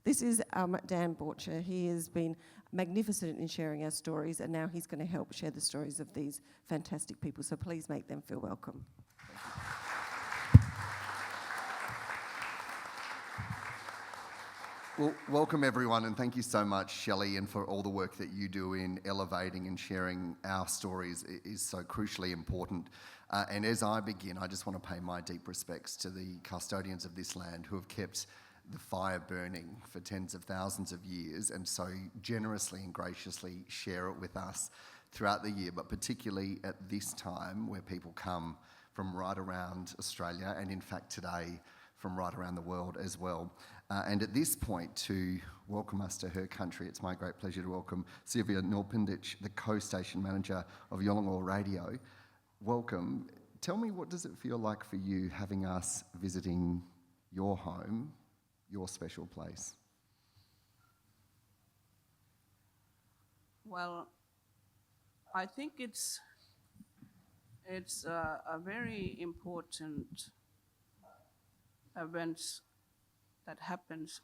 This is Dan Bouchier. He has been magnificent in sharing our stories, and now he's going to help share the stories of these fantastic people. So please make them feel welcome. Well, welcome everyone, and thank you so much, Shelley, and for all the work that you do in elevating and sharing our stories. It is so crucially important. And as I begin, I just want to pay my deep respects to the custodians of this land who have kept the fire burning for tens of thousands of years and so generously and graciously share it with us throughout the year, but particularly at this time where people come from right around Australia and in fact today from right around the world as well. And at this point, to welcome us to her country, it's my great pleasure to welcome Sylvia Nulpinditj, the co-station manager of Yolgnu Radio. Welcome. Tell me, what does it feel like for you having us visiting your home, your special place? Well, I think it's a very important event that happens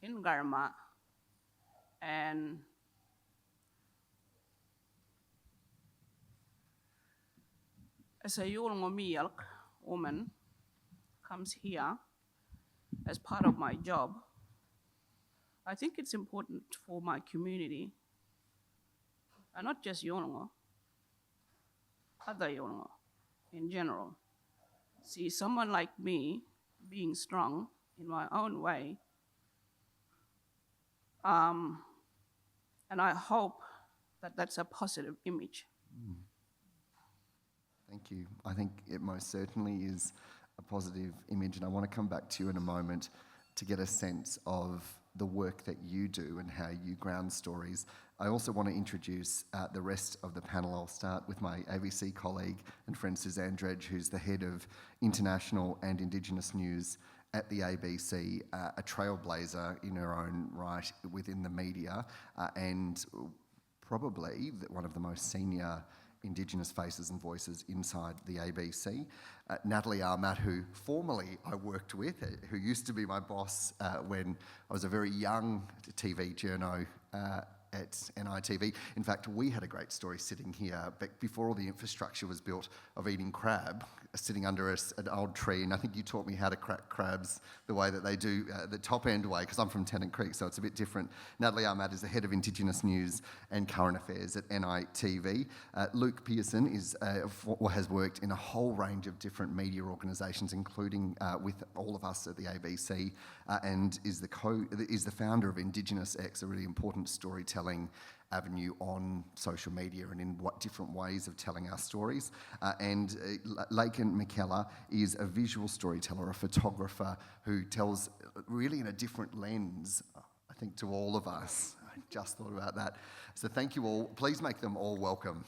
in Garma, and as a Yolgnu woman comes here as part of my job, I think it's important for my community, and not just Yolgnu, other Yolgnu in general. See someone like me being strong in my own way, and I hope that that's a positive image. Thank you. I think it most certainly is a positive image, and I want to come back to you in a moment to get a sense of the work that you do and how you ground stories. I also want to introduce the rest of the panel. I'll start with my ABC colleague and friend Suzanne Dredge, who's the head of International and Indigenous News at the ABC, a trailblazer in her own right within the media, and probably one of the most senior Indigenous faces and voices inside the ABC. Natalie, Ahmat, who formerly I worked with, who used to be my boss when I was a very young TV journo at NITV. In fact, we had a great story sitting here before all the infrastructure was built of eating crab, sitting under an old tree, and I think you taught me how to crack crabs the way that they do, the top end way, because I'm from Tennant Creek, so it's a bit different. Natalie Ahmat is the head of Indigenous News and Current Affairs at NITV. Luke Pearson has worked in a whole range of different media organisations, including with all of us at the ABC, and is the founder of Indigenous X, a really important storytelling avenue on social media and in what different ways of telling our stories. And Leicholn McKellar is a visual storyteller, a photographer who tells really in a different lens, I think, to all of us. I just thought about that. So thank you all. Please make them all welcome.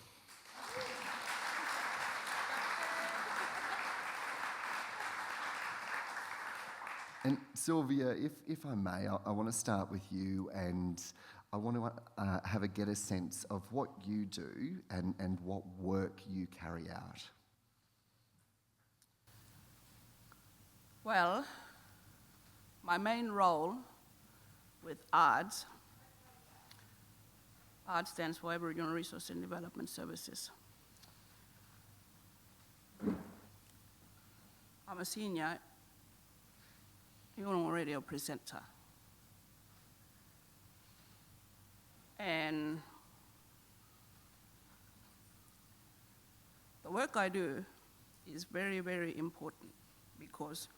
And Sylvia, if I may, I want to start with you, and I want to get a sense of what you do and what work you carry out. Well, my main role with ARDS stands for Aboriginal Resource and Development Services. I'm a senior Yolgnu radio presenter. And the work I do is very, very important because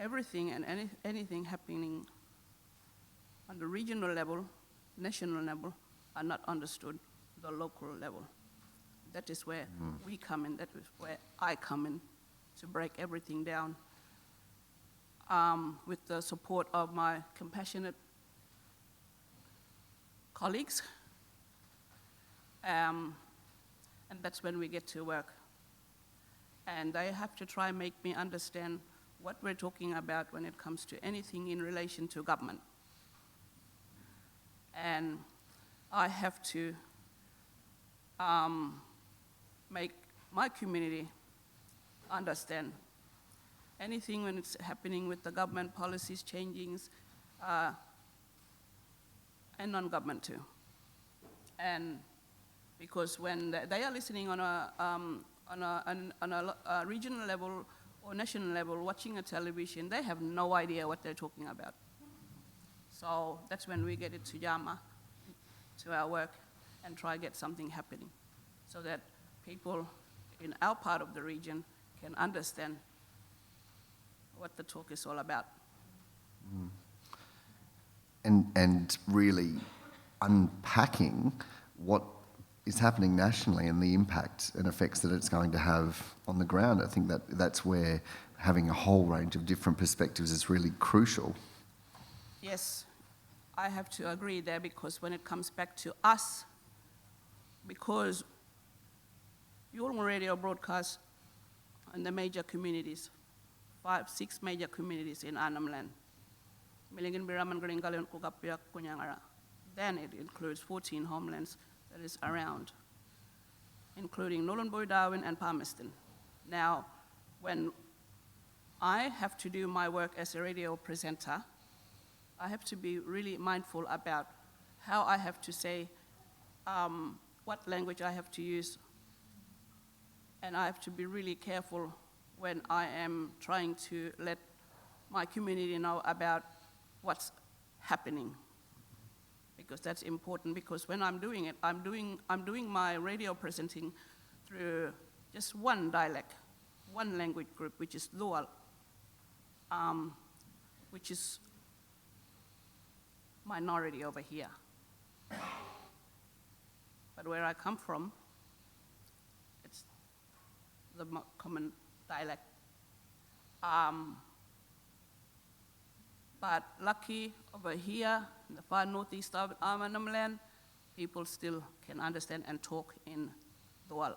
everything and anything happening on the regional level, national level, are not understood at the local level. That is where we come in, that is where I come in to break everything down with the support of my compassionate colleagues, and that's when we get to work. And they have to try and make me understand what we're talking about when it comes to anything in relation to government. And I have to make my community understand anything when it's happening with the government policies changing, and non-government too. And because when they are listening on a regional level or national level, watching a television, they have no idea what they're talking about. So that's when we get it to Garma, to our work, and try to get something happening, so that people in our part of the region can understand what the talk is all about. And really unpacking what is happening nationally and the impact and effects that it's going to have on the ground. I think that's where having a whole range of different perspectives is really crucial. Yes, I have to agree there, because when it comes back to us, because Yolgnu radio broadcasts in the major communities, 5, 6 major communities in Arnhem Land. Then it includes 14 homelands that is around, including Nulpinditj and Palmerston. Now, when I have to do my work as a radio presenter, I have to be really mindful about how I have to say, what language I have to use, and I have to be really careful when I am trying to let my community know about what's happening, because that's important. Because when I'm doing it, I'm doing my radio presenting through just one dialect, one language group, which is Dual, which is minority over here. But where I come from, it's the common dialect. But lucky over here, in the far northeast of Arnhem Land, people still can understand and talk in Dual.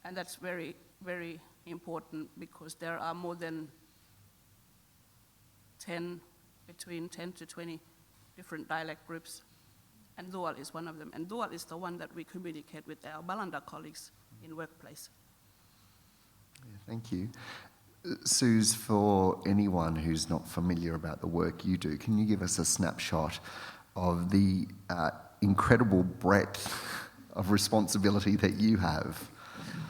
And that's very, very important, because there are more than between 10 to 20 different dialect groups, and Dual is one of them. And Dual is the one that we communicate with our Balanda colleagues in workplace. Yeah, thank you. Suze, for anyone who's not familiar about the work you do, can you give us a snapshot of the incredible breadth of responsibility that you have?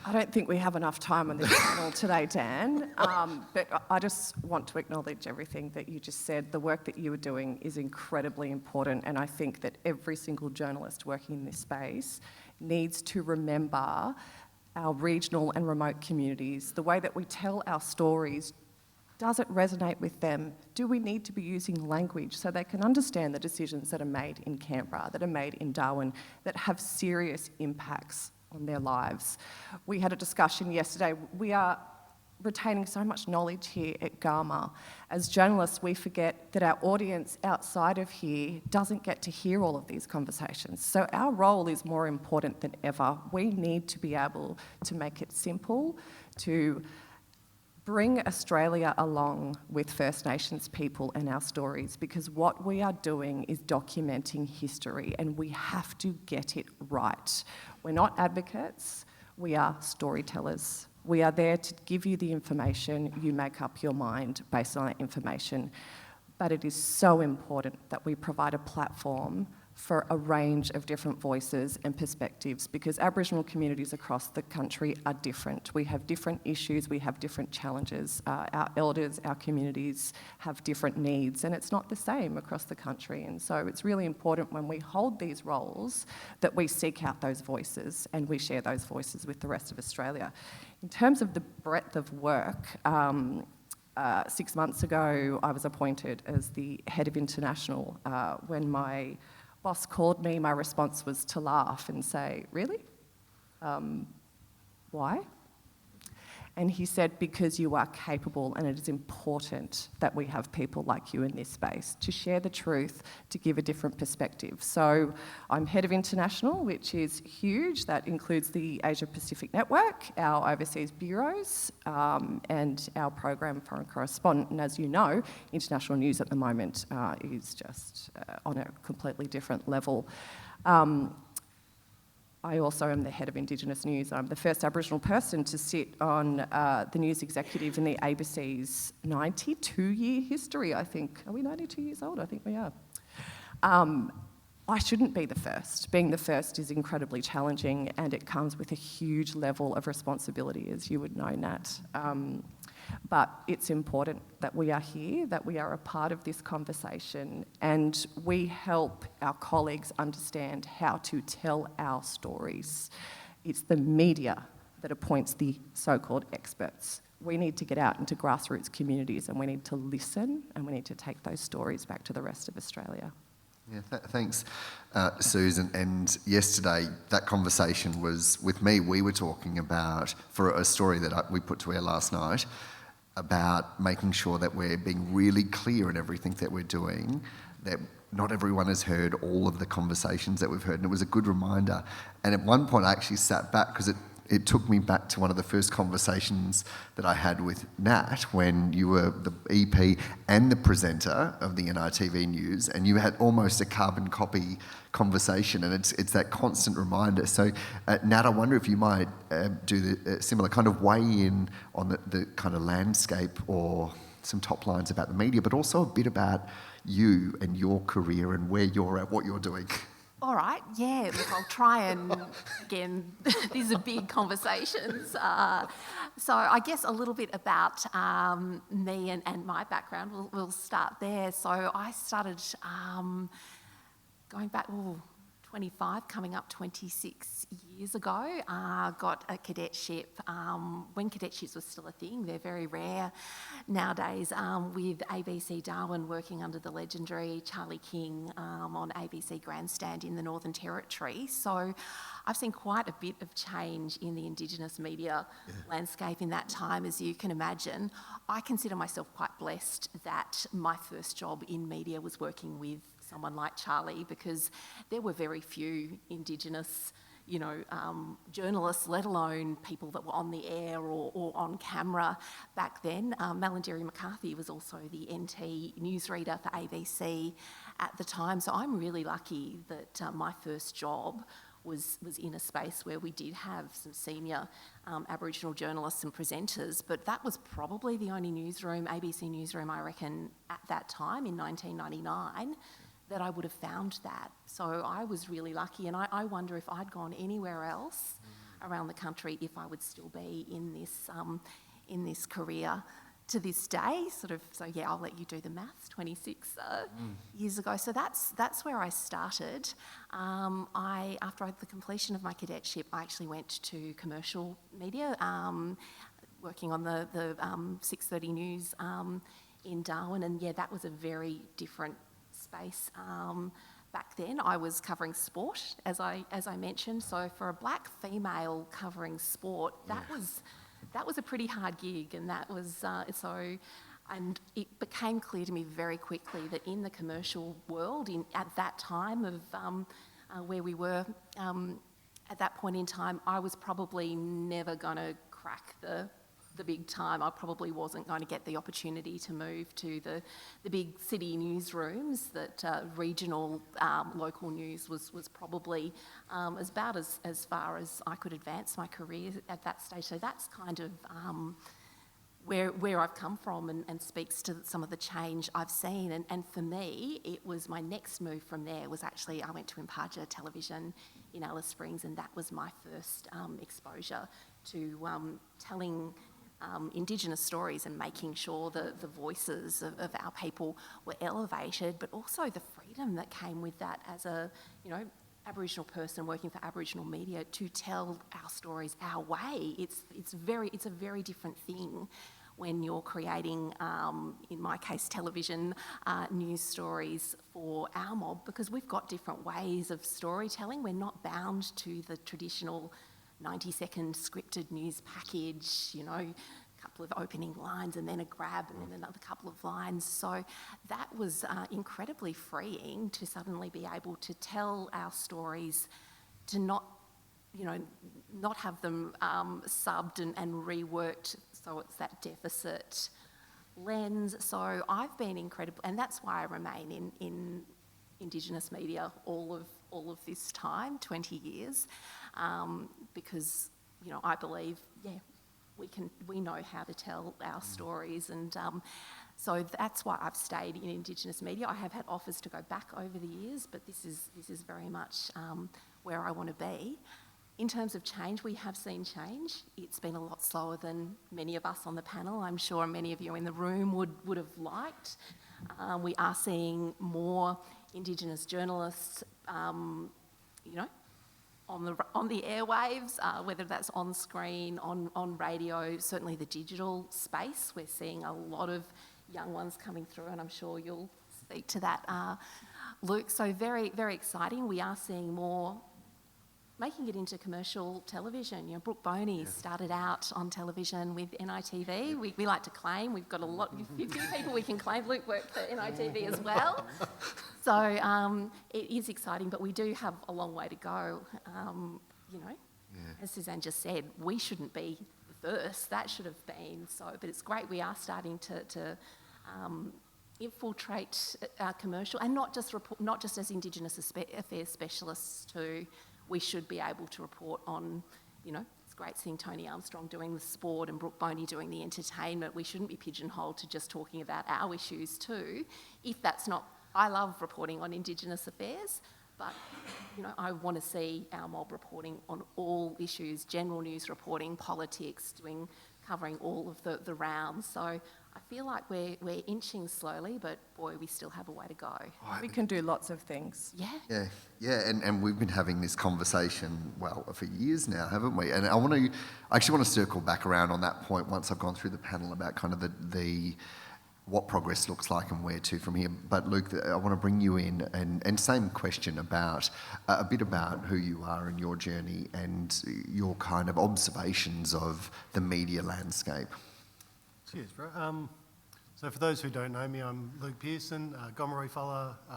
I don't think we have enough time on this panel today, Dan, but I just want to acknowledge everything that you just said. The work that you are doing is incredibly important, and I think that every single journalist working in this space needs to remember our regional and remote communities. The way that we tell our stories, does it resonate with them? Do we need to be using language so they can understand the decisions that are made in Canberra, that are made in Darwin, that have serious impacts on their lives? We had a discussion yesterday. We are retaining so much knowledge here at Garma. As journalists, we forget that our audience outside of here doesn't get to hear all of these conversations. So our role is more important than ever. We need to be able to make it simple, to bring Australia along with First Nations people and our stories, because what we are doing is documenting history, and we have to get it right. We're not advocates, we are storytellers. We are there to give you the information, you make up your mind based on that information. But it is so important that we provide a platform for a range of different voices and perspectives, because Aboriginal communities across the country are different. We have different issues, we have different challenges. Our elders, our communities have different needs, and it's not the same across the country. And so it's really important when we hold these roles that we seek out those voices and we share those voices with the rest of Australia. In terms of the breadth of work, 6 months ago I was appointed as the head of international. When my boss called me, my response was to laugh and say, "Really? Why?" And he said, "Because you are capable, and it is important that we have people like you in this space to share the truth, to give a different perspective." So I'm head of international, which is huge. That includes the Asia Pacific Network, our overseas bureaus, and our program foreign correspondent. And as you know, international news at the moment is just on a completely different level. I also am the head of Indigenous News. I'm the first Aboriginal person to sit on the news executive in the ABC's 92-year history, I think. Are we 92 years old? I think we are. I shouldn't be the first. Being the first is incredibly challenging, and it comes with a huge level of responsibility, as you would know, Nat. But it's important that we are here, that we are a part of this conversation, and we help our colleagues understand how to tell our stories. It's the media that appoints the so-called experts. We need to get out into grassroots communities, and we need to listen, and we need to take those stories back to the rest of Australia. Yeah, thanks, Susan. And yesterday, that conversation was with me. We were talking about, for a story that we put to air last night, about making sure that we're being really clear in everything that we're doing, that not everyone has heard all of the conversations that we've heard. And it was a good reminder. And at one point, I actually sat back because it took me back to one of the first conversations that I had with Nat when you were the EP and the presenter of the NITV news, and you had almost a carbon copy conversation, and it's that constant reminder. So, Nat, I wonder if you might do the similar kind of weigh in on the kind of landscape or some top lines about the media, but also a bit about you and your career and where you're at, what you're doing. All right, yeah, look, I'll try and, again, these are big conversations. So I guess a little bit about me and my background, we'll start there. So I started going back, 25, coming up 26 years ago, got a cadetship when cadetships were still a thing. They're very rare nowadays, with ABC Darwin working under the legendary Charlie King on ABC Grandstand in the Northern Territory. So I've seen quite a bit of change in the Indigenous media landscape in that time, as you can imagine. I consider myself quite blessed that my first job in media was working with someone like Charlie, because there were very few Indigenous, journalists, let alone people that were on the air or on camera back then. Malandiri McCarthy was also the NT newsreader for ABC at the time, so I'm really lucky that my first job was in a space where we did have some senior Aboriginal journalists and presenters, but that was probably the only newsroom, ABC newsroom, I reckon, at that time in 1999, that I would have found that. So I was really lucky, and I wonder if I'd gone anywhere else around the country if I would still be in this career to this day. So yeah, I'll let you do the maths. 26 years ago. So that's where I started. After the completion of my cadetship, I actually went to commercial media, working on the 6:30 news in Darwin, and yeah, that was a very different space. Back then I was covering sport, as I mentioned, so for a black female covering sport, that was a pretty hard gig, and that was and it became clear to me very quickly that in the commercial world, at that time of where we were at that point in time, I was probably never going to crack the big time. I probably wasn't going to get the opportunity to move to the big city newsrooms. That regional local news was probably about as far as I could advance my career at that stage. So that's kind of where I've come from, and speaks to some of the change I've seen. And for me, it was my next move from there was actually I went to Impaja Television in Alice Springs, and that was my first exposure to telling Indigenous stories and making sure the voices of our people were elevated, but also the freedom that came with that as a Aboriginal person working for Aboriginal media to tell our stories our way. It's a very different thing when you're creating, in my case, television news stories for our mob, because we've got different ways of storytelling. We're not bound to the traditional 90-second scripted news package, a couple of opening lines and then a grab and then another couple of lines. So that was incredibly freeing to suddenly be able to tell our stories, to not have them subbed and reworked, so it's that deficit lens. So I've been incredible, and that's why I remain in Indigenous media all of this time, 20 years, because, you know, I believe, we know how to tell our stories, and so that's why I've stayed in Indigenous media. I have had offers to go back over the years, but this is very much where I want to be. In terms of change, we have seen change. It's been a lot slower than many of us on the panel, I'm sure many of you in the room would have liked. We are seeing more Indigenous journalists, you know, on the airwaves, whether that's on screen, on radio, certainly the digital space. We're seeing a lot of young ones coming through, and I'm sure you'll speak to that, Luke. So very, very exciting. We are seeing more making it into commercial television. You know, Brooke Boney started out on television with NITV. We like to claim we've got a few people we can claim. Luke worked for NITV as well. So it is exciting, but we do have a long way to go. You know, as Suzanne just said, we shouldn't be the first. That should have been so. But it's great we are starting to infiltrate commercial, and not just as Indigenous affairs specialists too. We should be able to report on, you know, it's great seeing Tony Armstrong doing the sport and Brooke Boney doing the entertainment. We shouldn't be pigeonholed to just talking about our issues too. If that's not, I love reporting on Indigenous affairs, but, you know, I want to see our mob reporting on all issues, general news reporting, politics, covering all of the rounds. So I feel like we're inching slowly, but boy, we still have a way to go. We can do lots of things. Yeah, and we've been having this conversation, well, for years now, haven't we? And I actually want to circle back around on that point once I've gone through the panel about kind of the what progress looks like and where to from here. But Luke, I want to bring you in, and same question about a bit about who you are and your journey and your kind of observations of the media landscape. Cheers, bro. So for those who don't know me, I'm Luke Pearson, Garma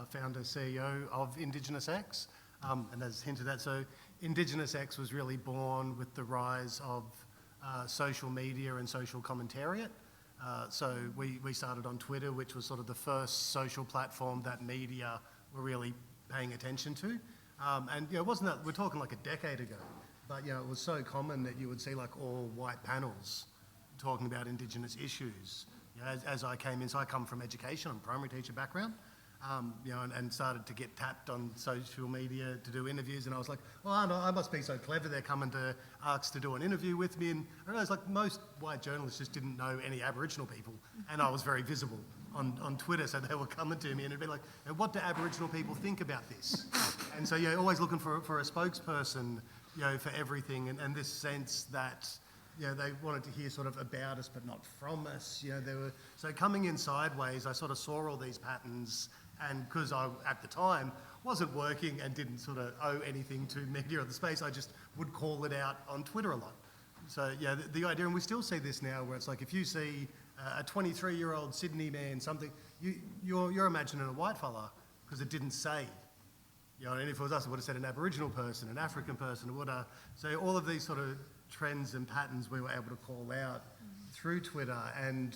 founder, CEO of Indigenous X. And as hinted at, so Indigenous X was really born with the rise of social media and social commentariat. So we started on Twitter, which was sort of the first social platform that media were really paying attention to. And, you know, it wasn't that, we're talking like a decade ago, but, you know, it was so common that you would see like all white panels talking about Indigenous issues. You know, as I came in, so I come from education, I'm a primary teacher background, you know, and started to get tapped on social media to do interviews, and I was like, well, I must be so clever, they're coming to ask to do an interview with me, and I realised like most white journalists just didn't know any Aboriginal people, and I was very visible on Twitter, so they were coming to me and it'd be like, what do Aboriginal people think about this? And so, yeah, always looking for a spokesperson, you know, for everything, and this sense that, you know, they wanted to hear sort of about us but not from us. You know, they were, so coming in sideways, I sort of saw all these patterns, and because I, at the time, wasn't working and didn't sort of owe anything to media or the space, I just would call it out on Twitter a lot. So, yeah, the idea, and we still see this now, where it's like if you see a 23-year-old Sydney man, something, you're imagining a white fella, because it didn't say. You know, and if it was us, it would have said an Aboriginal person, an African person, it would have, so all of these sort of trends and patterns we were able to call out through Twitter, and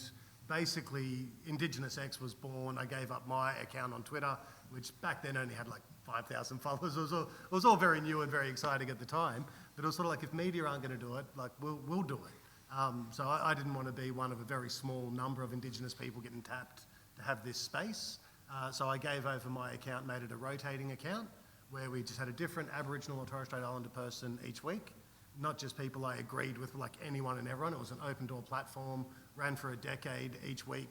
basically Indigenous X was born. I gave up my account on Twitter, which back then only had like 5,000 followers. It was all very new and very exciting at the time, but it was sort of like, if media aren't going to do it, like we'll do it. So I didn't want to be one of a very small number of Indigenous people getting tapped to have this space. So I gave over my account, made it a rotating account, where we just had a different Aboriginal or Torres Strait Islander person each week. Not just people I agreed with, like anyone and everyone. It was an open door platform, ran for a decade. Each week,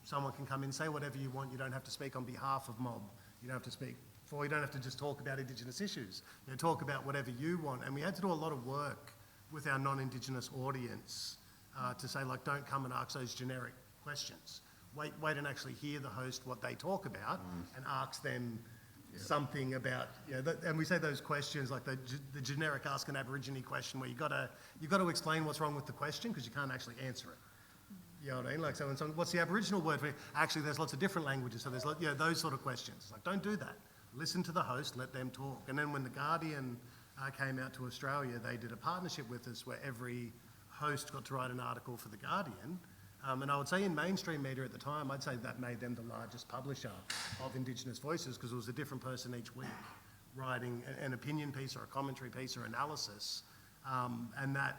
someone can come in, say whatever you want. You don't have to speak on behalf of mob. You don't have to speak for, you don't have to just talk about Indigenous issues. You know, talk about whatever you want. And we had to do a lot of work with our non-Indigenous audience to say, like, don't come and ask those generic questions. Wait and actually hear the host, what they talk about, and ask them something about, you know, and we say those questions like the generic ask an Aborigine question, where you got to explain what's wrong with the question, because you can't actually answer it. You know what I mean? Like, so when someone, what's the Aboriginal word for it? Actually, there's lots of different languages, so there's, you know, those sort of questions. It's like, don't do that. Listen to the host, let them talk. And then when The Guardian came out to Australia, they did a partnership with us where every host got to write an article for The Guardian, And I would say in mainstream media at the time, I'd say that made them the largest publisher of Indigenous voices because it was a different person each week writing an opinion piece or a commentary piece or analysis. And that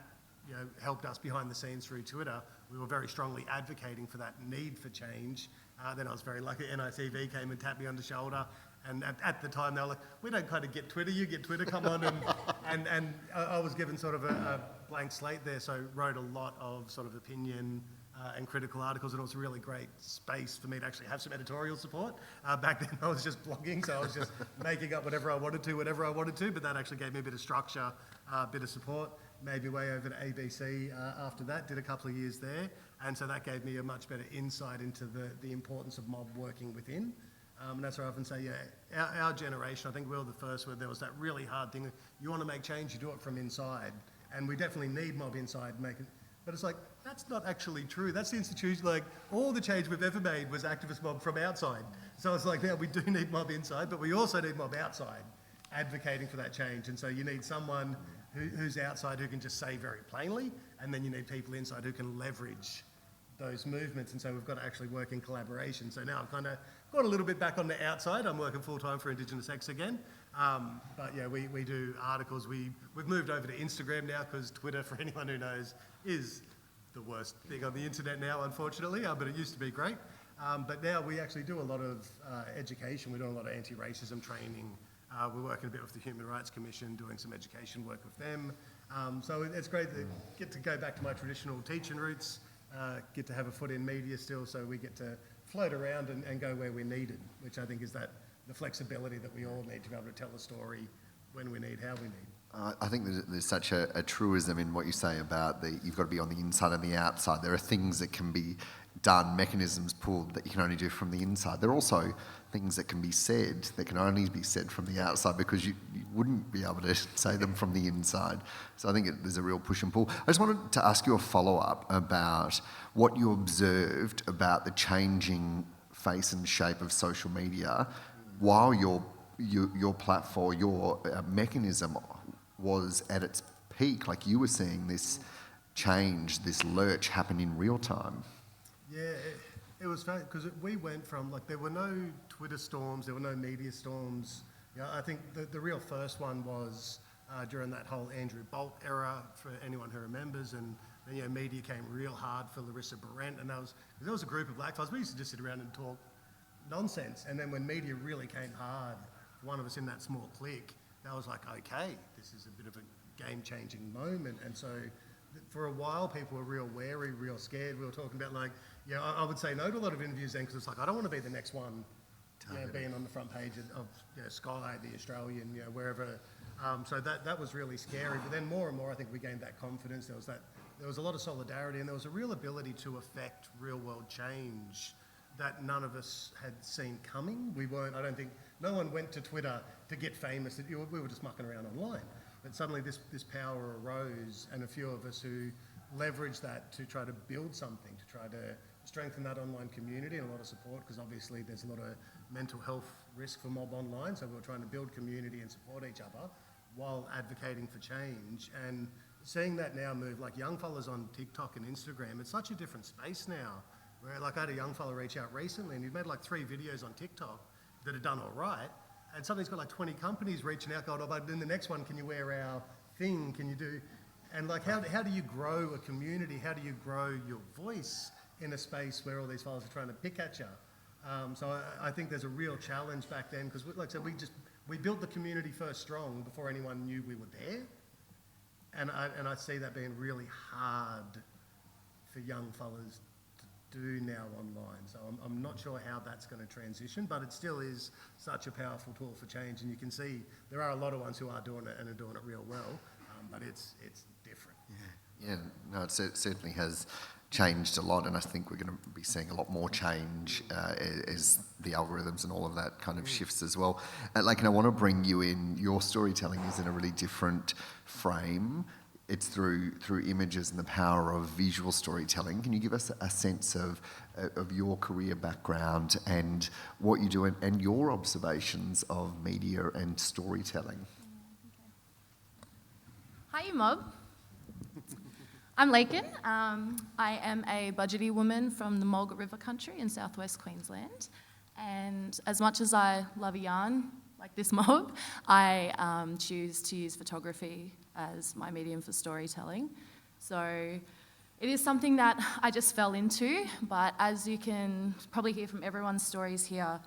helped us behind the scenes through Twitter. We were very strongly advocating for that need for change. Then I was very lucky. NITV came and tapped me on the shoulder. And at the time, they were like, we don't kind of get Twitter, you get Twitter, come on. And I was given sort of a blank slate there, so wrote a lot of sort of opinion and critical articles, and it was a really great space for me to actually have some editorial support. Back then I was just blogging, so I was just making up whatever I wanted to, but that actually gave me a bit of structure, a bit of support. Made my way over to ABC after that, did a couple of years there, and so that gave me a much better insight into the importance of mob working within. And that's why I often say, our generation, I think we were the first where there was that really hard thing. You want to make change, you do it from inside, and we definitely need mob inside making. But it's like, that's not actually true. That's the institution, like, all the change we've ever made was activist mob from outside. So it's like, now we do need mob inside, but we also need mob outside advocating for that change. And so you need someone who's outside who can just say very plainly, and then you need people inside who can leverage those movements. And so we've got to actually work in collaboration. So now I've kind of got a little bit back on the outside. I'm working full-time for Indigenous X again. But yeah, we do articles. We've moved over to Instagram now because Twitter, for anyone who knows, is the worst thing on the internet now, unfortunately, but it used to be great. But now we actually do a lot of education. We're doing a lot of anti-racism training. We're working a bit with the Human Rights Commission, doing some education work with them. So it's great to get to go back to my traditional teaching roots, get to have a foot in media still, so we get to float around and go where we're needed, which I think is the flexibility that we all need to be able to tell a story when we need, how we need. I think there's such a truism in what you say about you've got to be on the inside and the outside. There are things that can be done, mechanisms pulled that you can only do from the inside. There are also things that can be said that can only be said from the outside because you wouldn't be able to say them from the inside. So I think there's a real push and pull. I just wanted to ask you a follow-up about what you observed about the changing face and shape of social media while your platform, your mechanism was at its peak. Like you were seeing this change, this lurch happen in real time. Yeah, it was funny because we went from, like, there were no Twitter storms, there were no media storms. I think the real first one was during that whole Andrew Bolt era, for anyone who remembers, and then, media came real hard for Larissa Barrett, and there was a group of black fellas. We used to just sit around and talk nonsense, and then when media really came hard, one of us in that small clique, that was like, okay, this is a bit of a game-changing moment. And so for a while, people were real wary, real scared. We were talking about, like, I would say no to a lot of interviews then because it's like, I don't want to be the next one being on the front page of Sky, The Australian, wherever. So that was really scary. But then more and more, I think we gained that confidence. There was a lot of solidarity, and there was a real ability to affect real-world change that none of us had seen coming. I don't think, no one went to Twitter to get famous. We were just mucking around online. But suddenly this power arose, and a few of us who leveraged that to try to build something, to try to strengthen that online community, and a lot of support, because obviously there's a lot of mental health risk for mob online, so we were trying to build community and support each other while advocating for change. And seeing that now move, like young fellas on TikTok and Instagram, it's such a different space now. Where, like, I had a young fella reach out recently, and he'd made like 3 videos on TikTok that had done all right, and suddenly he's got like 20 companies reaching out, going, oh, but in the next one, can you wear our thing? Can you do? And like, how do you grow a community? How do you grow your voice in a space where all these fellas are trying to pick at you? So I think there's a real challenge back then, because like I said, we built the community first strong before anyone knew we were there. And I see that being really hard for young fellas to do now online. So I'm not sure how that's going to transition, but it still is such a powerful tool for change. And you can see there are a lot of ones who are doing it and are doing it real well, but it's different. Yeah, no, it certainly has changed a lot, and I think we're going to be seeing a lot more change as the algorithms and all of that kind of shifts as well. And I want to bring you in. Your storytelling is in a really different frame. It's through images and the power of visual storytelling. Can you give us a sense of your career background and what you do and your observations of media and storytelling? Hi, mob. I'm Leicholn. I am a Budgety woman from the Mulga River country in southwest Queensland. And as much as I love a yarn, like this mob, I choose to use photography as my medium for storytelling. So it is something that I just fell into, but as you can probably hear from everyone's stories here,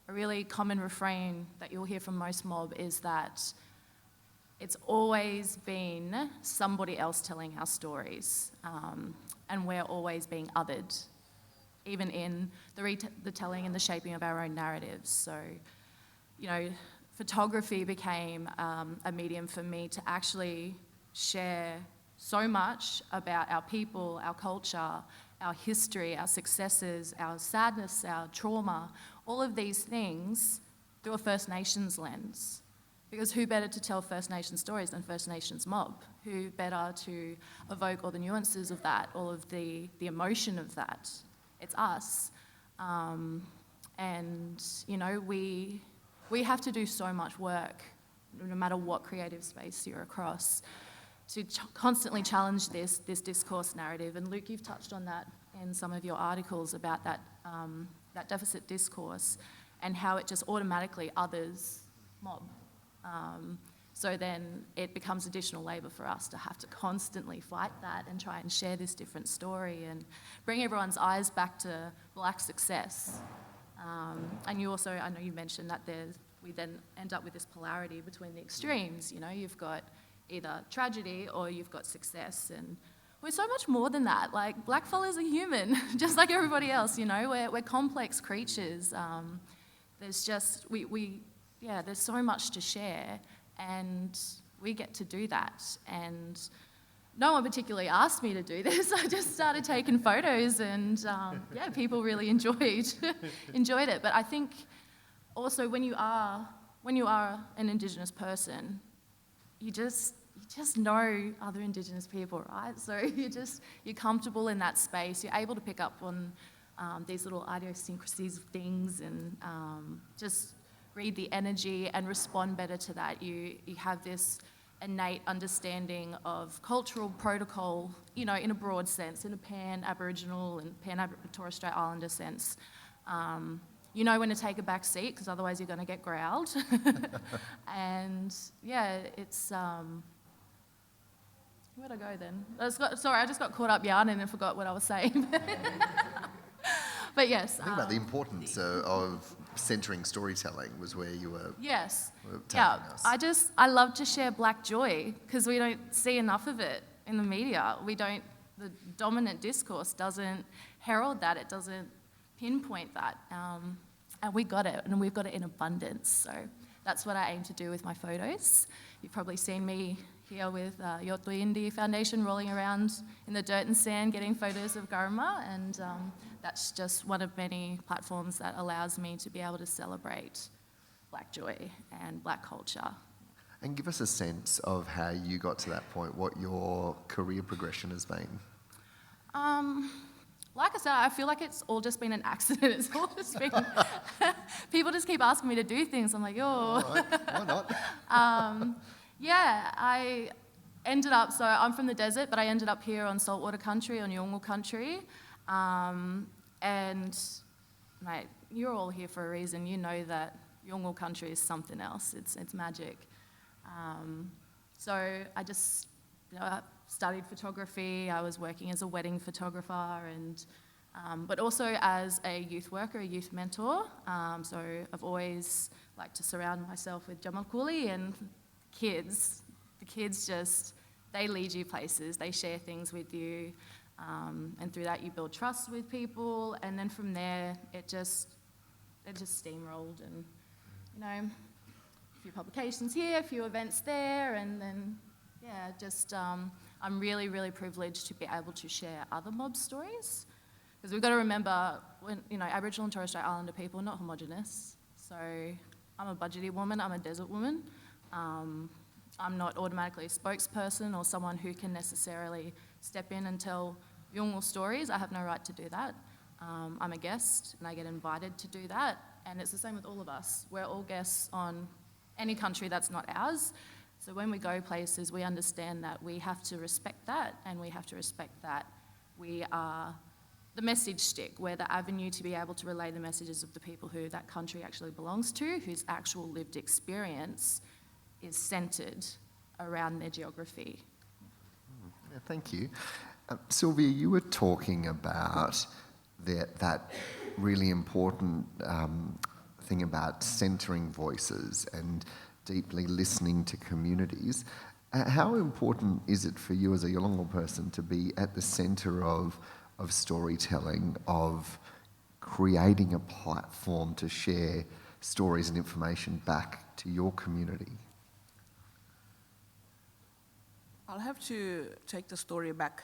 a really common refrain that you'll hear from most mob is that it's always been somebody else telling our stories, and we're always being othered, even in the telling and the shaping of our own narratives. So, you know, photography became a medium for me to actually share so much about our people, our culture, our history, our successes, our sadness, our trauma, all of these things through a First Nations lens. Because who better to tell First Nations stories than First Nations mob? Who better to evoke all the nuances of that, all of the emotion of that? It's us. And, you know, we have to do so much work, no matter what creative space you're across, to constantly challenge this discourse narrative. And Luke, you've touched on that in some of your articles about that, that deficit discourse and how it just automatically others mob. So then it becomes additional labour for us to have to constantly fight that and try and share this different story and bring everyone's eyes back to Black success. And you also, I know you mentioned that we then end up with this polarity between the extremes. You know, you've got either tragedy or you've got success, and we're so much more than that. Like, blackfellas are human, just like everybody else. You know, we're complex creatures. There's just there's so much to share, and we get to do that. And no one particularly asked me to do this. I just started taking photos, and people really enjoyed it. But I think also when you are an Indigenous person, you just know other Indigenous people, right? So you're comfortable in that space. You're able to pick up on these little idiosyncrasies of things, and just read the energy and respond better to that. You have this innate understanding of cultural protocol, you know, in a broad sense, in a pan-Aboriginal and pan-Torres Strait Islander sense. You know when to take a back seat, because otherwise you're going to get growled. And yeah, it's... where'd I go then? I just got caught up yarning and forgot what I was saying. But yes. I think about the importance of centering storytelling was where you were. Yes. Were taking us. I love to share Black joy, because we don't see enough of it in the media. The dominant discourse doesn't herald that. It doesn't pinpoint that. And we got it, and we've got it in abundance. So that's what I aim to do with my photos. You've probably seen me here with Nulpinditj Foundation rolling around in the dirt and sand getting photos of Garma, and that's just one of many platforms that allows me to be able to celebrate Black joy and Black culture. And give us a sense of how you got to that point, what your career progression has been. Like I said, I feel like it's all just been an accident. It's all just been... People just keep asking me to do things. I'm like, oh. All right. Why not? I ended up... So I'm from the desert, but I ended up here on saltwater country, on Yolgnu country. And, mate, you're all here for a reason. You know that Yolgnu country is something else. It's magic. So I just... studied photography. I was working as a wedding photographer, and but also as a youth worker, a youth mentor. So I've always liked to surround myself with Jamalkuli and kids. The kids they lead you places. They share things with you, and through that you build trust with people. And then from there, it just steamrolled, and you know, a few publications here, a few events there, and then. Yeah, I'm really, really privileged to be able to share other mob stories, because we've got to remember, Aboriginal and Torres Strait Islander people are not homogenous. So I'm a Budgety woman, I'm a desert woman. I'm not automatically a spokesperson or someone who can necessarily step in and tell Yolgnu stories. I have no right to do that. I'm a guest and I get invited to do that, and it's the same with all of us. We're all guests on any country that's not ours. So when we go places, we understand that we have to respect that, and we have to respect that we are the message stick. We're the avenue to be able to relay the messages of the people who that country actually belongs to, whose actual lived experience is centred around their geography. Yeah, thank you. Sylvia, you were talking about that really important thing about centering voices and deeply listening to communities. How important is it for you as a Yolngu person to be at the centre of storytelling, of creating a platform to share stories and information back to your community? I'll have to take the story back.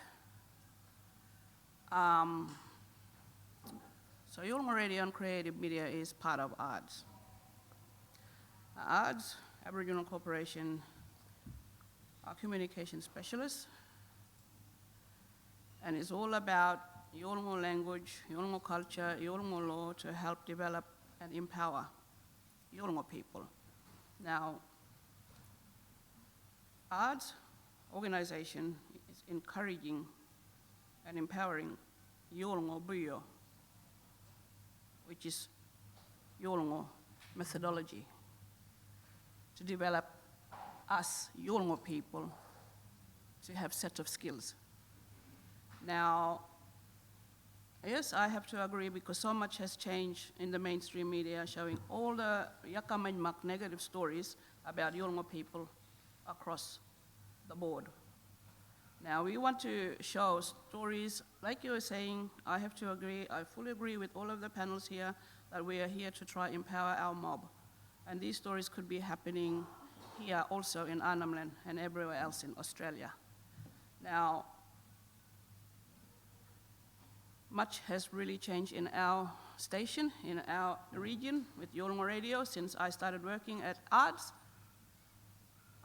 So Yolngu Radio and Creative Media is part of ARDS. ARDS, Aboriginal Corporation, are communication specialists, and it's all about Yolngu language, Yolngu culture, Yolngu law to help develop and empower Yolngu people. Now, ARDS organization is encouraging and empowering Yolngu Buyo, which is Yolngu methodology, to develop us Yolngu people to have set of skills. Now, yes, I have to agree because so much has changed in the mainstream media, showing all the yakamanymak negative stories about Yolngu people across the board. Now, we want to show stories, like you were saying, I have to agree, I fully agree with all of the panels here, that we are here to try empower our mob. And these stories could be happening here also in Arnhem Land and everywhere else in Australia. Now, much has really changed in our station, in our region with Yolngu Radio since I started working at ARDS.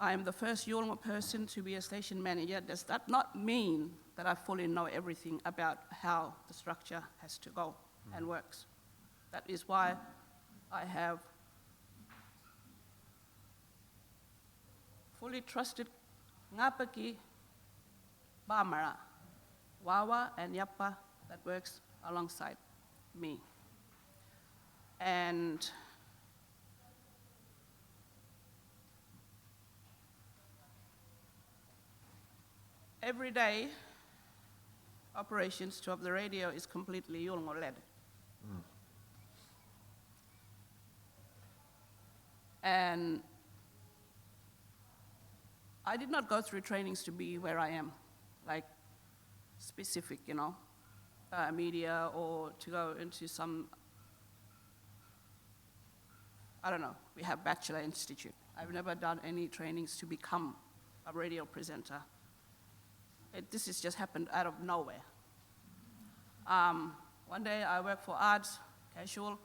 I am the first Yolngu person to be a station manager. Does that not mean that I fully know everything about how the structure has to go and works? That is why I have fully trusted Ngapaki, Bamara, Wawa, and Yappa that works alongside me. And every day, operations of the radio is completely Yolngu-led. And I did not go through trainings to be where I am, like specific, media, or to go into some, I don't know, we have Bachelor Institute. I've never done any trainings to become a radio presenter. This has just happened out of nowhere. One day I worked for ARDS, casual.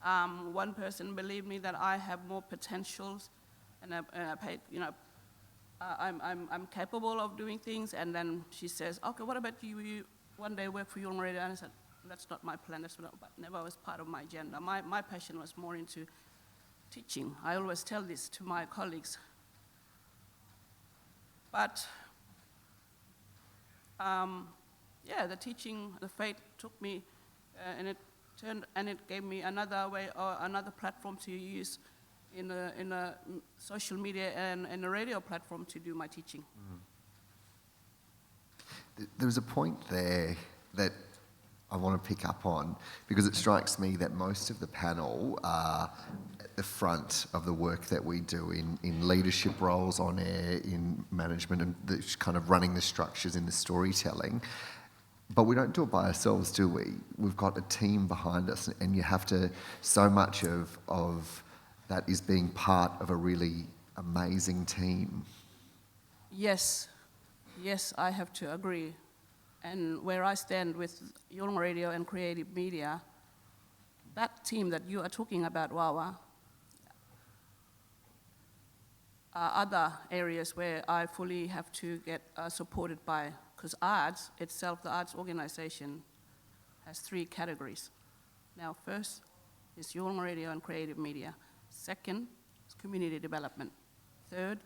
One person believed me that I have more potentials, and I paid, I'm capable of doing things. And then she says, "Okay, what about you one day work for Yolngu Radio?" And I said, "That's not my plan. That's not, but never was part of my agenda. My passion was more into teaching. I always tell this to my colleagues. But the teaching, the fate took me, and it gave me another way or another platform to use in a social media and a radio platform to do my teaching. There was a point there that I want to pick up on, because it strikes me that most of the panel are at the front of the work that we do in leadership roles on air, in management, and the kind of running the structures in the storytelling. But we don't do it by ourselves, do we? We've got a team behind us, and you have to, so much of that is being part of a really amazing team. Yes, I have to agree. And where I stand with Yolngu Radio and Creative Media, that team that you are talking about, Wawa, are other areas where I fully have to get supported by, because ARDS itself, the ARDS organization, has 3 categories. Now, first is Yolngu Radio and Creative Media. Second is community development. Third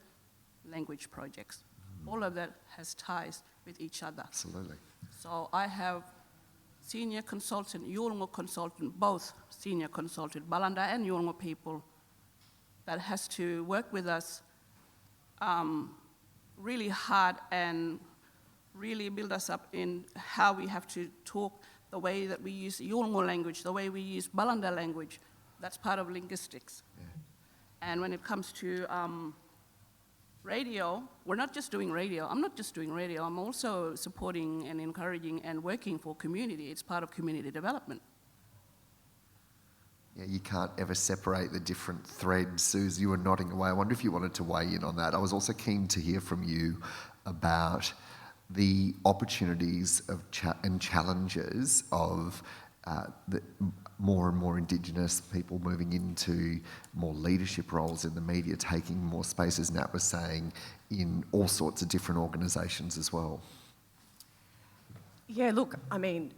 language projects. All of that has ties with each other. Absolutely. So I have senior consultant, Yolgnu consultant, both senior consultant, Balanda and Yolgnu people that has to work with us really hard and really build us up in how we have to talk, the way that we use Yolgnu language, the way we use Balanda language. That's part of linguistics. Yeah. And when it comes to radio, we're not just doing radio. I'm not just doing radio. I'm also supporting and encouraging and working for community. It's part of community development. Yeah, you can't ever separate the different threads. Suze, you were nodding away. I wonder if you wanted to weigh in on that. I was also keen to hear from you about the opportunities of and challenges of the more and more Indigenous people moving into more leadership roles in the media, taking more space, as Nat was saying, in all sorts of different organisations as well. Yeah, look, I mean,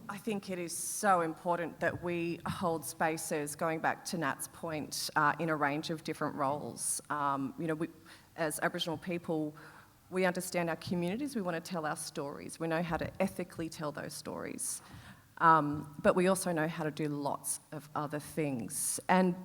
I think it is so important that we hold spaces, going back to Nat's point, in a range of different roles. You know, as Aboriginal people, we understand our communities, we want to tell our stories, we know how to ethically tell those stories. But we also know how to do lots of other things. And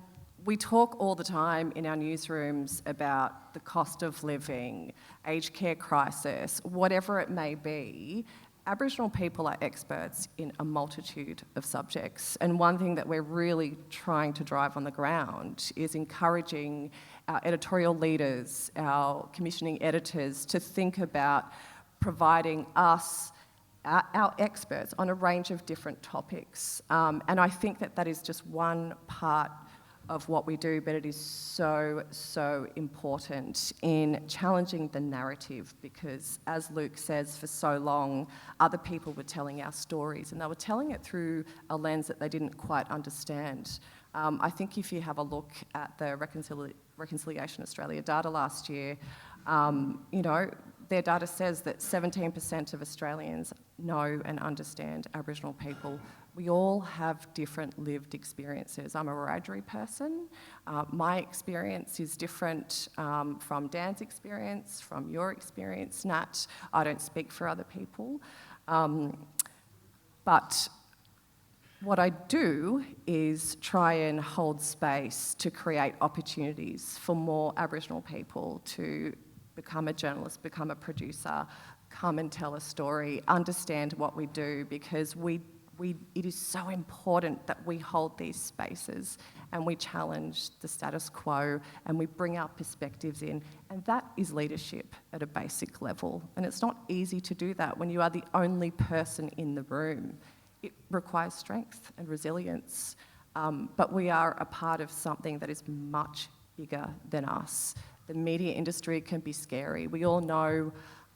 we talk all the time in our newsrooms about the cost of living, aged care crisis, whatever it may be. Aboriginal people are experts in a multitude of subjects. And one thing that we're really trying to drive on the ground is encouraging our editorial leaders, our commissioning editors, to think about providing us our experts on a range of different topics. And I think that that is just one part of what we do, but it is so, so important in challenging the narrative, because as Luke says, for so long, other people were telling our stories and they were telling it through a lens that they didn't quite understand. I think if you have a look at the Reconciliation Australia data last year, you know, their data says that 17% of Australians know and understand Aboriginal people. We all have different lived experiences. I'm a Wiradjuri person. My experience is different from Dan's experience, from your experience, Nat. I don't speak for other people. But what I do is try and hold space to create opportunities for more Aboriginal people to become a journalist, become a producer, come and tell a story, understand what we do, because it is so important that we hold these spaces and we challenge the status quo and we bring our perspectives in. And that is leadership at a basic level. And it's not easy to do that when you are the only person in the room. It requires strength and resilience. But we are a part of something that is much bigger than us. The media industry can be scary. We all know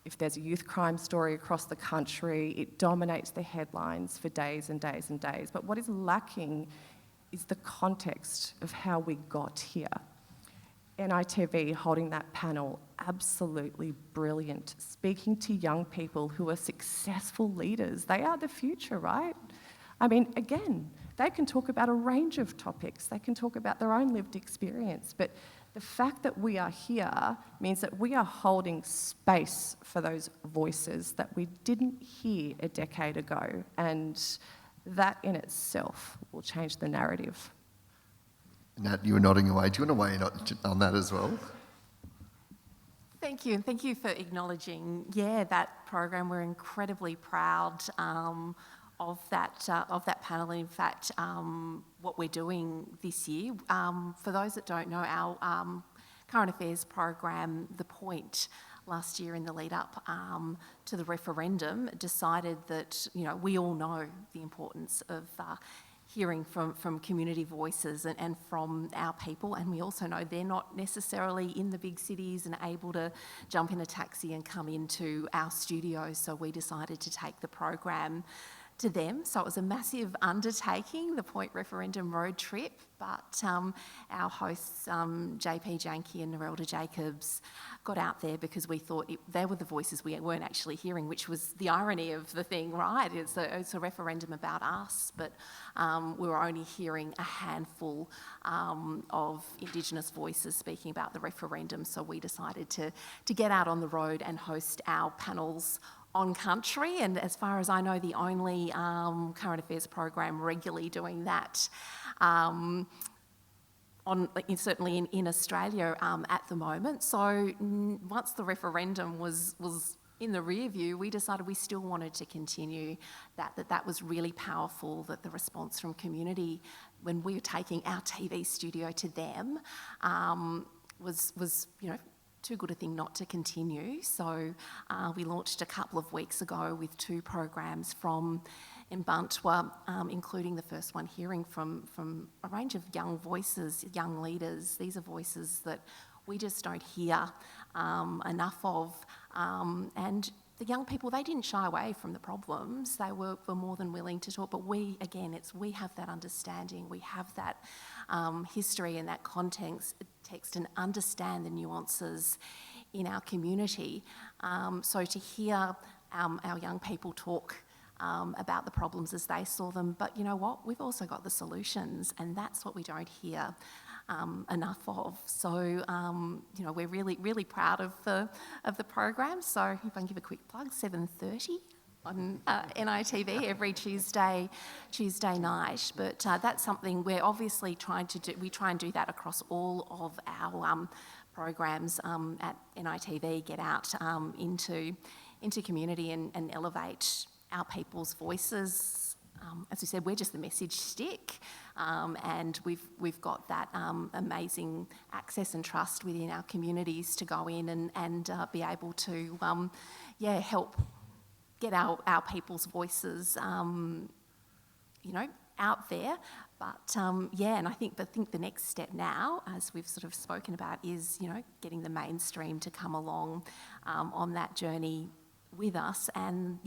if there's a youth crime story across the country, it dominates the headlines for days and days and days. But what is lacking is the context of how we got here. NITV holding that panel, absolutely brilliant, speaking to young people who are successful leaders. They are the future, right? I mean, again, they can talk about a range of topics. They can talk about their own lived experience, but the fact that we are here means that we are holding space for those voices that we didn't hear a decade ago, and that in itself will change the narrative. Nat, you were nodding away. Do you want to weigh in on that as well? Thank you, and thank you for acknowledging, that program. We're incredibly proud of that panel. In fact, what we're doing this year, for those that don't know, our current affairs program, The Point, last year in the lead up to the referendum, decided that, you know, we all know the importance of hearing from community voices and from our people, and we also know they're not necessarily in the big cities and able to jump in a taxi and come into our studios, so we decided to take the program to them. So it was a massive undertaking, the Point Referendum road trip, but our hosts, JP Janke and Narelda Jacobs, got out there because we thought they were the voices we weren't actually hearing, which was the irony of the thing, right? It's a referendum about us, but we were only hearing a handful of Indigenous voices speaking about the referendum, so we decided to get out on the road and host our panels on country, and as far as I know, the only current affairs program regularly doing that certainly in Australia at the moment. So once the referendum was in the rear view, we decided we still wanted to continue that was really powerful, that the response from community when we were taking our TV studio to them was too good a thing not to continue. So we launched a couple of weeks ago with 2 programs from Mbuntwa, including the first one hearing from a range of young voices, young leaders. These are voices that we just don't hear enough of. And the young people, they didn't shy away from the problems. They were more than willing to talk. But we have that understanding. We have that history and that context and understand the nuances in our community. So to hear our young people talk about the problems as they saw them, but you know what? We've also got the solutions, and that's what we don't hear enough of. So we're really proud of the program. So if I can give a quick plug, 7:30 on NITV every Tuesday night. But that's something we're obviously trying to do. We try and do that across all of our programs at NITV. Get out into community and elevate our people's voices. As we said, we're just the message stick, and we've got that amazing access and trust within our communities to go in and be able to help get our people's voices out there. But and I think the next step now, as we've sort of spoken about, is getting the mainstream to come along on that journey with us. And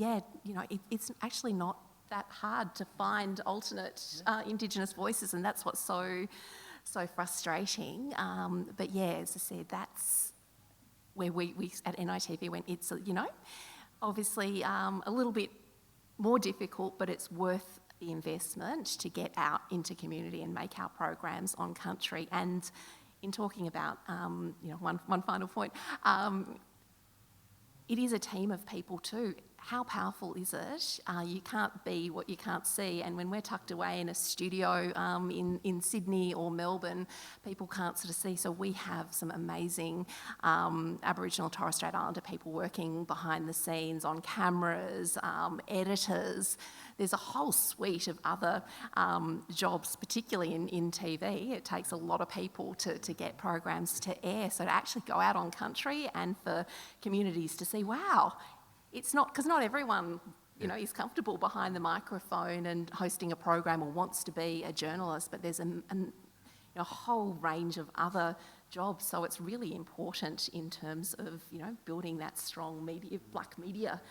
it's actually not that hard to find alternate Indigenous voices, and that's what's so frustrating. But as I said, that's where we at NITV went. It's obviously a little bit more difficult, but it's worth the investment to get out into community and make our programs on country. And in talking about one final point, it is a team of people too. How powerful is it? You can't be what you can't see. And when we're tucked away in a studio in Sydney or Melbourne, people can't sort of see. So we have some amazing Aboriginal and Torres Strait Islander people working behind the scenes on cameras, editors. There's a whole suite of other jobs, particularly in TV. It takes a lot of people to get programs to air. So to actually go out on country and for communities to see, wow, it's not, because not everyone is comfortable behind the microphone and hosting a program or wants to be a journalist, but there's a whole range of other jobs. So it's really important in terms of building that strong black media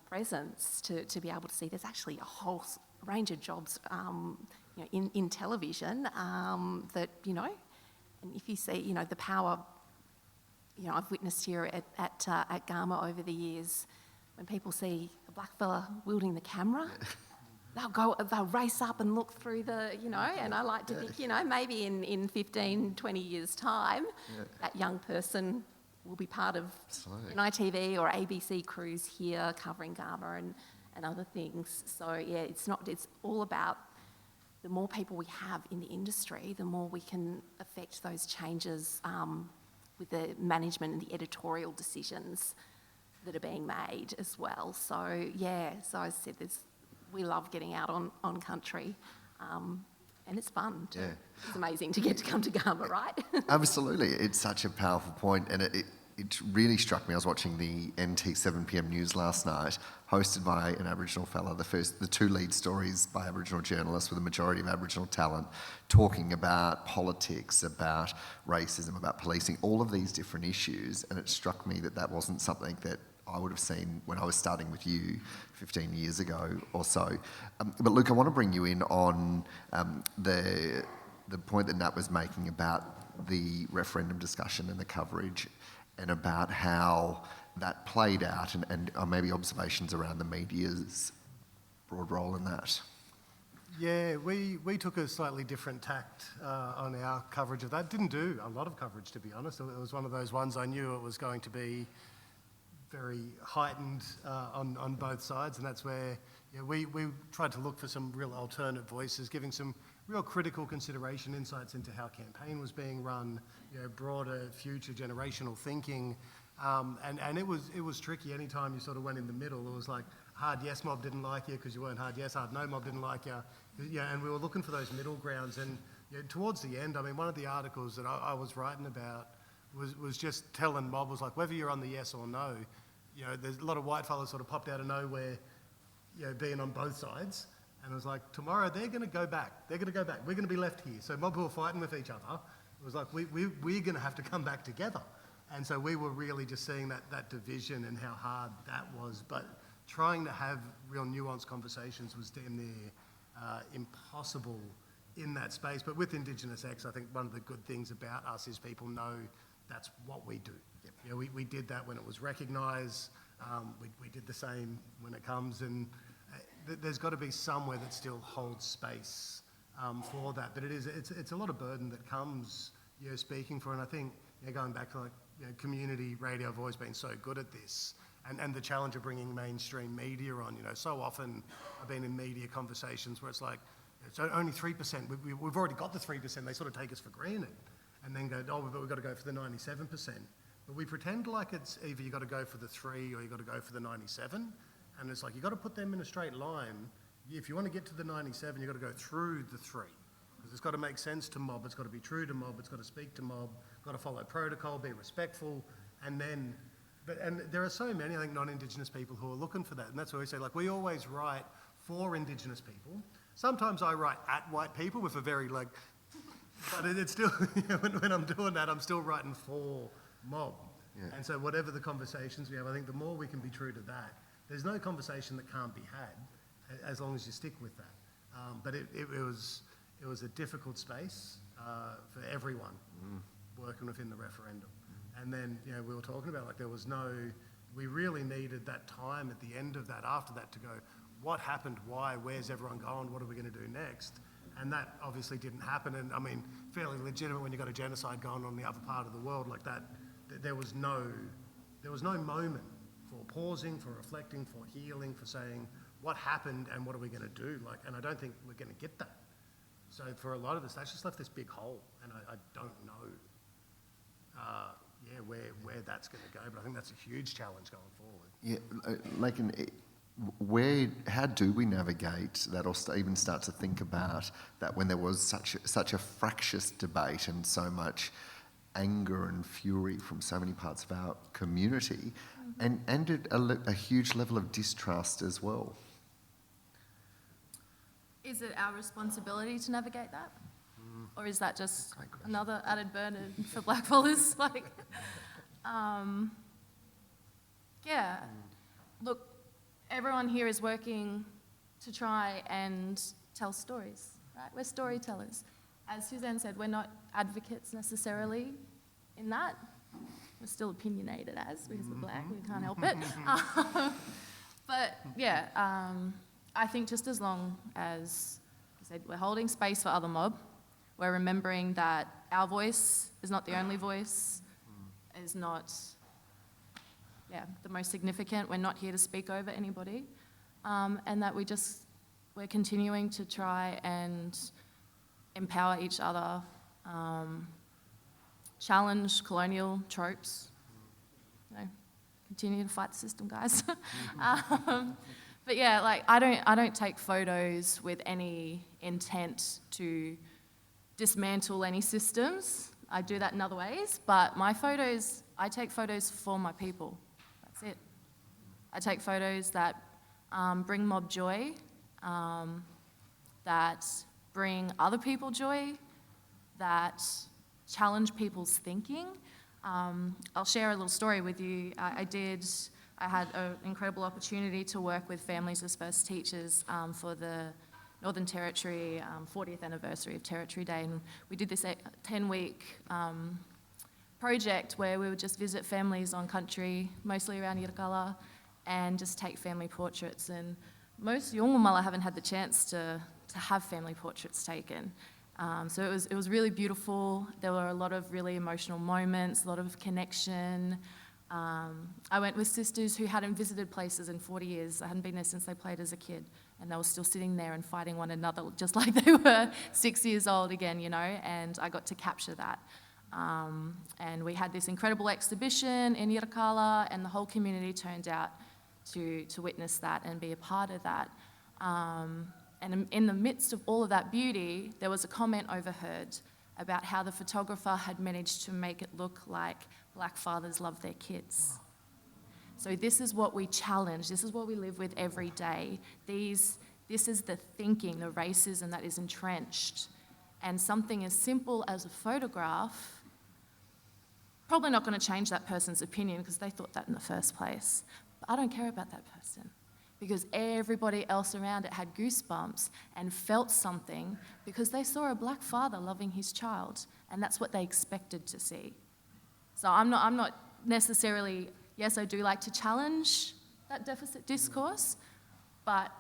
presence to be able to see there's actually a whole range of jobs in television that and if you see the power I've witnessed here at Garma over the years, when people see a black fella wielding the camera, they'll race up and look through and I like to think, maybe in 15, 20 years' time, that young person will be part of NITV or ABC crews here covering Garma and other things. So it's all about the more people we have in the industry, the more we can affect those changes with the management and the editorial decisions that are being made as well. So so as I said, we love getting out on country, and it's fun too. It's amazing to get to come to Garma, right? Absolutely, it's such a powerful point, and it really struck me. I was watching the NT 7pm news last night, hosted by an Aboriginal fella, the 2 lead stories by Aboriginal journalists with a majority of Aboriginal talent, talking about politics, about racism, about policing, all of these different issues. And it struck me that wasn't something that I would have seen when I was starting with you 15 years ago or so. But Luke, I want to bring you in on the point that Nat was making about the referendum discussion and the coverage, and about how that played out, and maybe observations around the media's broad role in that. Yeah, we took a slightly different tact on our coverage of that. Didn't do a lot of coverage, to be honest. It was one of those ones I knew it was going to be very heightened on both sides, and that's where we tried to look for some real alternate voices, giving some real critical consideration, insights into how campaign was being run, broader future generational thinking, and it was tricky. Anytime you sort of went in the middle, it was like hard yes mob didn't like you because you weren't hard yes, hard no mob didn't like you, and we were looking for those middle grounds. And towards the end, I mean, one of the articles that I was writing about was just telling mob, was like, whether you're on the yes or no, there's a lot of white fellas sort of popped out of nowhere, being on both sides. And it was like, tomorrow they're going to go back. They're going to go back. We're going to be left here. So mob who are fighting with each other, it was like, we're going to have to come back together. And so we were really just seeing that division and how hard that was. But trying to have real nuanced conversations was damn near impossible in that space. But with Indigenous X, I think one of the good things about us is people know that's what we do. Yep. We did that when it was recognised. We did the same when it comes, and there's got to be somewhere that still holds space for that. But it's a lot of burden that comes speaking for, and I think going back to community radio, have always been so good at this, and the challenge of bringing mainstream media on. So often I've been in media conversations where it's like, it's only 3%. We've already got the 3%. They sort of take us for granted, and then go, but we've got to go for the 97%. But we pretend like it's either you've got to go for the 3 or you've got to go for the 97. And it's like, you've got to put them in a straight line. If you want to get to the 97, you've got to go through the 3. Because it's got to make sense to mob, it's got to be true to mob, it's got to speak to mob, got to follow protocol, be respectful, and then... And there are so many, I think, non-Indigenous people who are looking for that. And that's why we say, we always write for Indigenous people. Sometimes I write at white people with a very, but it's still, when I'm doing that, I'm still writing for mob. Yeah. And so whatever the conversations we have, I think the more we can be true to that, there's no conversation that can't be had as long as you stick with that. But it was a difficult space for everyone working within the referendum. And then, we were talking about, we really needed that time at the end of that, after that, to go, what happened, why, where's everyone going, what are we going to do next? And that obviously didn't happen. And I mean, fairly legitimate when you've got a genocide going on in the other part of the world like that. There was no moment for pausing, for reflecting, for healing, for saying what happened and what are we going to do. And I don't think we're going to get that. So for a lot of us, that's just left this big hole, and I don't know, where that's going to go. But I think that's a huge challenge going forward. Yeah, how do we navigate that, or even start to think about that when there was such a fractious debate and so much anger and fury from so many parts of our community, and a huge level of distrust as well? Is it our responsibility to navigate that? Or is that just another added burden for blackfellas? Look, everyone here is working to try and tell stories, right? We're storytellers. As Suzanne said, we're not advocates necessarily in that. We're still opinionated because we're black, we can't help it. I think just as long as, like I said, we're holding space for other mob, we're remembering that our voice is not the only voice, is not the most significant. We're not here to speak over anybody. And that we're continuing to try and empower each other, challenge colonial tropes, continue to fight the system, guys. But I don't take photos with any intent to dismantle any systems. I do that in other ways, but I take photos for my people. That's it. I take photos that bring mob joy, that bring other people joy, that challenge people's thinking. I'll share a little story with you. I did I had an incredible opportunity to work with families as first teachers for the Northern Territory 40th anniversary of Territory Day, and we did this 10-week project where we would just visit families on country, mostly around Yirrkala, and just take family portraits. And most Yolgnu haven't had the chance to have family portraits taken. So it was really beautiful. There were a lot of really emotional moments, a lot of connection. I went with sisters who hadn't visited places in 40 years. I hadn't been there since they played as a kid, and they were still sitting there and fighting one another just like they were 6 years old again, you know, and I got to capture that. And we had this incredible exhibition in Yirrkala, and the whole community turned out to witness that and be a part of that. And in the midst of all of that beauty, there was a comment overheard about how the photographer had managed to make it look like black fathers love their kids. So this is what we challenge, this is what we live with every day. This is the thinking, the racism that is entrenched. And something as simple as a photograph, probably not going to change that person's opinion because they thought that in the first place. But I don't care about that person, because everybody else around it had goosebumps and felt something because they saw a black father loving his child, and that's what they expected to see. So I'm not necessarily, yes, I do like to challenge that deficit discourse, but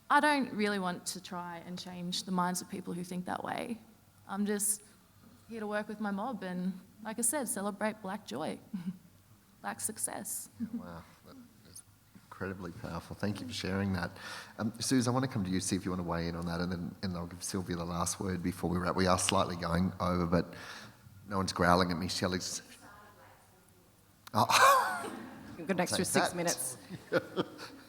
I don't really want to try and change the minds of people who think that way. I'm just here to work with my mob and, like I said, celebrate black joy, black success. Wow. Incredibly powerful. Thank you for sharing that. Suze, I want to come to you, see if you want to weigh in on that, and I'll give Sylvia the last word before we wrap. We are slightly going over, but no one's growling at me. Shelley's... Oh. You've got an extra 6 minutes.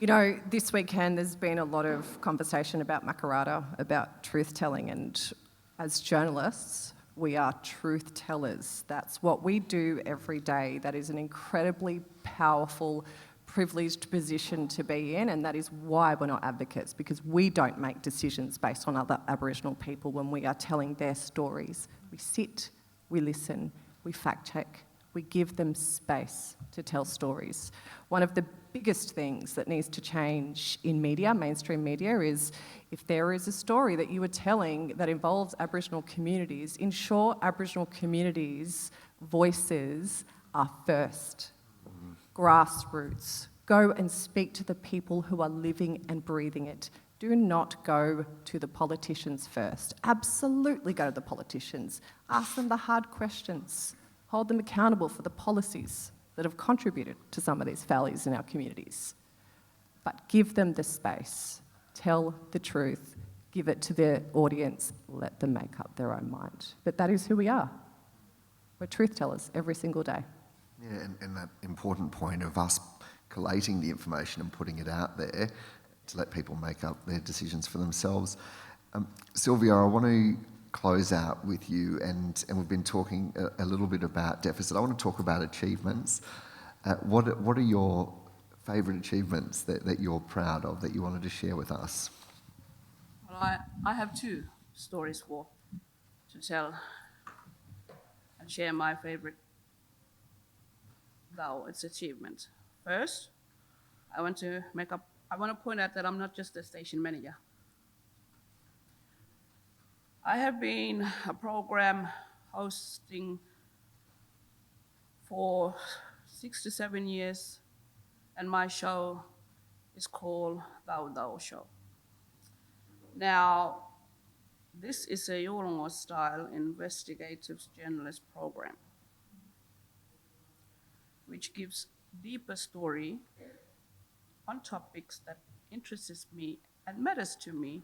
You know, this weekend there's been a lot of conversation about Makarrata, about truth-telling, and as journalists, we are truth tellers. That's what we do every day. That is an incredibly powerful, privileged position to be in, and that is why we're not advocates, because we don't make decisions based on other Aboriginal people when we are telling their stories. We sit, we listen, we fact check, we give them space to tell stories. One of the biggest things that needs to change in media, mainstream media, is if there is a story that you are telling that involves Aboriginal communities, ensure Aboriginal communities' voices are first. Grassroots. Go and speak to the people who are living and breathing it. Do not go to the politicians first. Absolutely go to the politicians. Ask them the hard questions. Hold them accountable for the policies that have contributed to some of these failures in our communities. But give them the space. Tell the truth. Give it to their audience. Let them make up their own mind. But that is who we are. We're truth tellers every single day. Yeah, and that important point of us collating the information and putting it out there to let people make up their decisions for themselves. Sylvia, I want to close out with you, and we've been talking a little bit about deficit. I want to talk about achievements. What are your favourite achievements that you're proud of, that you wanted to share with us? Well, I have two stories to tell and share my favourite its achievement. First, I want to point out that I'm not just a station manager. I have been a program hosting for 6 to 7 years, and my show is called Dao Show. Now, this is a Yolgnu style investigative journalist program, which gives deeper story on topics that interests me and matters to me.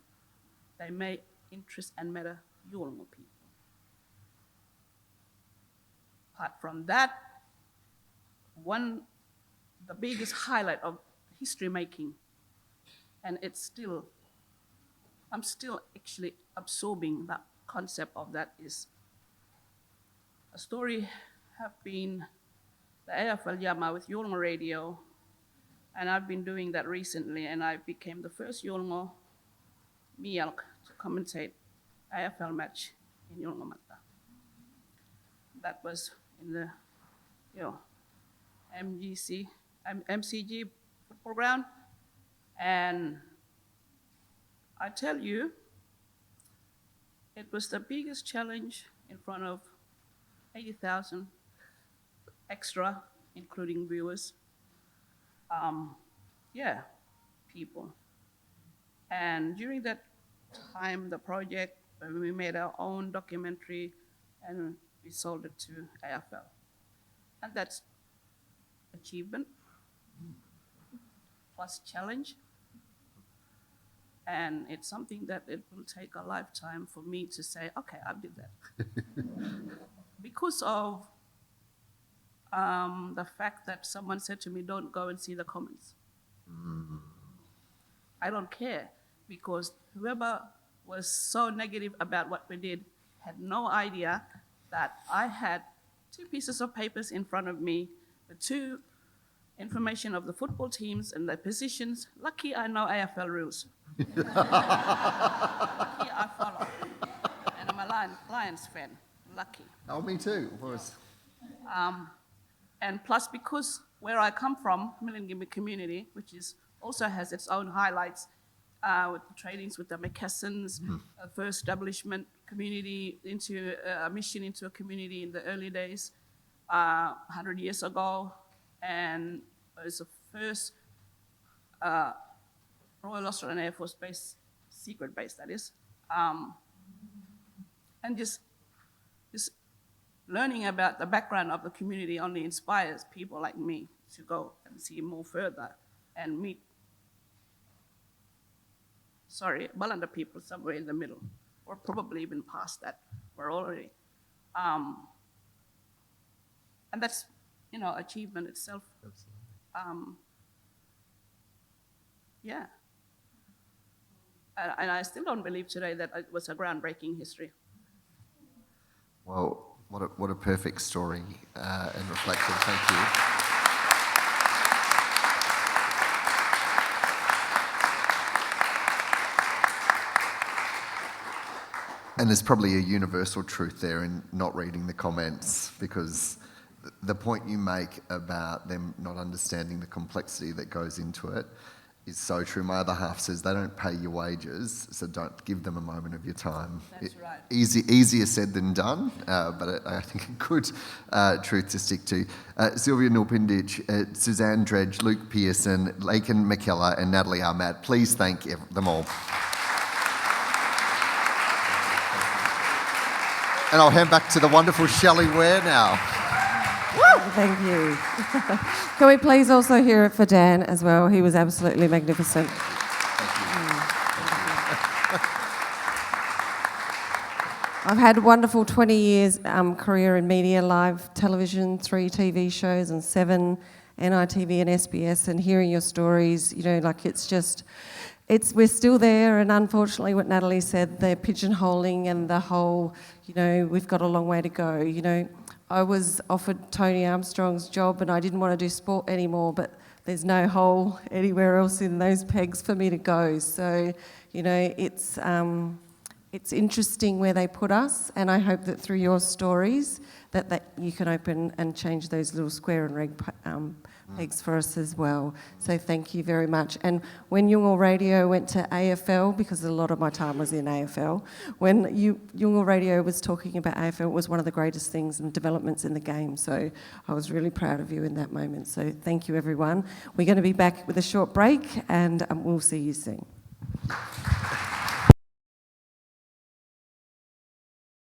They may interest and matter Yolgnu people. Apart from that, the biggest highlight of history making, and I'm still actually absorbing that concept of that, is a story have been the AFL Garma with Yolgnu Radio, and I've been doing that recently, and I became the first Yolgnu Mialk to commentate AFL match in Yolgnu Matta. That was in the MGC MCG football ground. And I tell you, it was the biggest challenge in front of 80,000 extra, including viewers. Yeah, people. And during that time, the project, we made our own documentary and we sold it to AFL. And that's achievement plus challenge. And it's something that it will take a lifetime for me to say, okay, I did that. Because of the fact that someone said to me, don't go and see the comments. I don't care, because whoever was so negative about what we did had no idea that I had 2 pieces of papers in front of me, the 2 information of the football teams and their positions. Lucky I know AFL rules. Lucky I follow. And I'm a Lions fan, lucky. Oh, me too, of course. And plus, because where I come from, Millennium community, which is also has its own highlights, with the tradings with the McKessons, first establishment community into a mission into a community in the early days, 100 years ago, and it was the first Royal Australian Air Force base, secret base that is, and just learning about the background of the community only inspires people like me to go and see more further and meet, Ballanda people somewhere in the middle, or probably even past that, we're already. And that's, achievement itself. Absolutely. Yeah. And I still don't believe today that it was a groundbreaking history. Well, what a perfect story and reflection. Thank you. And there's probably a universal truth there in not reading the comments, because the point you make about them not understanding the complexity that goes into it is so true. My other half says they don't pay your wages, so don't give them a moment of your time. That's right. Easier said than done, but I think a good truth to stick to. Sylvia Nulpinditj, Suzanne Dredge, Luke Pearson, Leicholn, McKellar and Natalie Ahmat. Please thank them all. And I'll hand back to the wonderful Shelley Ware now. Thank you. Can we please also hear it for Dan as well? He was absolutely magnificent. I've had a wonderful 20 years career in media, live television, 3 TV shows and 7 NITV and SBS, and hearing your stories, we're still there, and unfortunately what Natalie said, the pigeonholing and the whole, we've got a long way to go. I was offered Tony Armstrong's job and I didn't want to do sport anymore, but there's no hole anywhere else in those pegs for me to go. So, it's interesting where they put us, and I hope that through your stories that you can open and change those little square and reg pegs for us as well. So thank you very much. And when Yolgnu Radio went to AFL, because a lot of my time was in AFL, when Yolgnu Radio was talking about AFL, it was one of the greatest things and developments in the game. So I was really proud of you in that moment. So thank you, everyone. We're going to be back with a short break, and we'll see you soon.